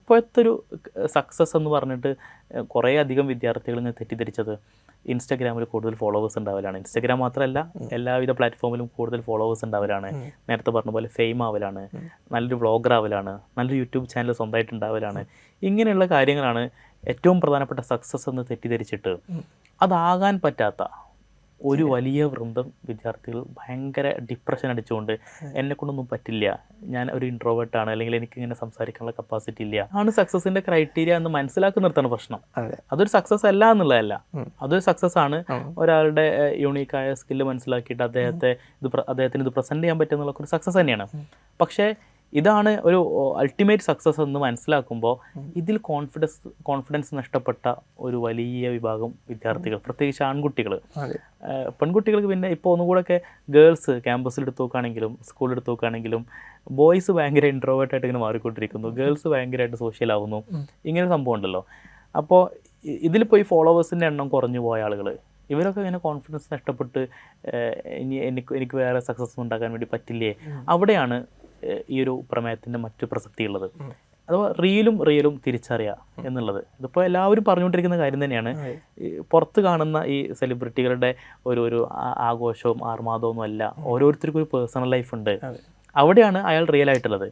ഇപ്പോഴത്തെ ഒരു സക്സസ് എന്ന് പറഞ്ഞിട്ട് കുറേ അധികം വിദ്യാർത്ഥികൾ ഇങ്ങനെ തെറ്റിദ്ധരിച്ചത് ഇൻസ്റ്റാഗ്രാമിൽ കൂടുതൽ ഫോളോവേഴ്സ് ഉണ്ടാവലാണ്. ഇൻസ്റ്റാഗ്രാം മാത്രമല്ല, എല്ലാവിധ പ്ലാറ്റ്ഫോമിലും കൂടുതൽ ഫോളോവേഴ്സ് ഉണ്ടാവലാണ്. നേരത്തെ പറഞ്ഞ പോലെ ഫെയിം ആവലാണ്, നല്ലൊരു വ്ളോഗർ ആവലാണ്, നല്ലൊരു യൂട്യൂബ് ചാനൽ സ്വന്തമായിട്ട് ഉണ്ടാവലാണ്. ഇങ്ങനെയുള്ള കാര്യങ്ങളാണ് ഏറ്റവും പ്രധാനപ്പെട്ട സക്സസ് എന്ന് തെറ്റിദ്ധരിച്ചിട്ട് അതാകാൻ പറ്റാത്ത ഒരു വലിയ വൃന്ദം വിദ്യാർത്ഥികൾ ഭയങ്കര ഡിപ്രഷൻ അടിച്ചുകൊണ്ട് എന്നെ കൊണ്ടൊന്നും പറ്റില്ല, ഞാൻ ഒരു ഇൻട്രോവേർട്ടാണ്, അല്ലെങ്കിൽ എനിക്കിങ്ങനെ സംസാരിക്കാനുള്ള കപ്പാസിറ്റി ഇല്ല, ആണ് സക്സസിൻ്റെ ക്രൈറ്റീരിയ എന്ന് മനസ്സിലാക്കി നിർത്തുന്ന പ്രശ്നം. അതൊരു സക്സസ് അല്ല എന്നുള്ളതല്ല, അതൊരു സക്സസ് ആണ്. ഒരാളുടെ യൂണീക്കായ സ്കില്ല് മനസ്സിലാക്കിയിട്ട് അദ്ദേഹത്തിന് ഇത് പ്രസൻറ്റ് ചെയ്യാൻ പറ്റുന്നുള്ള ഒരു സക്സസ് തന്നെയാണ്. പക്ഷേ ഇതാണ് ഒരു അൾട്ടിമേറ്റ് സക്സസ് എന്ന് മനസ്സിലാക്കുമ്പോൾ ഇതിൽ കോൺഫിഡൻസ് നഷ്ടപ്പെട്ട ഒരു വലിയ വിഭാഗം വിദ്യാർത്ഥികൾ, പ്രത്യേകിച്ച് ആൺകുട്ടികൾ. പെൺകുട്ടികൾക്ക് പിന്നെ ഇപ്പോൾ ഒന്നുകൂടെയൊക്കെ ഗേൾസ് ക്യാമ്പസിൽ എടുത്ത് നോക്കുകയാണെങ്കിലും സ്കൂളിൽ എടുത്ത് നോക്കുകയാണെങ്കിലും ബോയ്സ് ഭയങ്കര ഇൻട്രോവേർട്ടായിട്ട് ഇങ്ങനെ മാറിക്കൊണ്ടിരിക്കുന്നു, ഗേൾസ് ഭയങ്കരമായിട്ട് സോഷ്യൽ ആവുന്നു. ഇങ്ങനെ സംഭവം ഉണ്ടല്ലോ. അപ്പോൾ ഇതിലിപ്പോൾ ഈ ഫോളോവേഴ്സിൻ്റെ എണ്ണം കുറഞ്ഞു പോയ ആളുകൾ, ഇവരൊക്കെ ഇങ്ങനെ കോൺഫിഡൻസ് നഷ്ടപ്പെട്ട് എനിക്ക് വേറെ സക്സസ് ഉണ്ടാക്കാൻ വേണ്ടി പറ്റില്ലേ, അവിടെയാണ് ഈ ഒരു പ്രമേയത്തിൻ്റെ മറ്റു പ്രസക്തിയുള്ളത്. അഥവാ റിയലും തിരിച്ചറിയുക എന്നുള്ളത്. ഇതിപ്പോൾ എല്ലാവരും പറഞ്ഞുകൊണ്ടിരിക്കുന്ന കാര്യം തന്നെയാണ്. പുറത്ത് കാണുന്ന ഈ സെലിബ്രിറ്റികളുടെ ഒരു ആഘോഷവും ആർമാദവും ഒന്നും അല്ല, ഓരോരുത്തർക്കും ഒരു പേഴ്സണൽ ലൈഫ് ഉണ്ട്. അവിടെയാണ് അയാൾ റിയൽ ആയിട്ടുള്ളത്.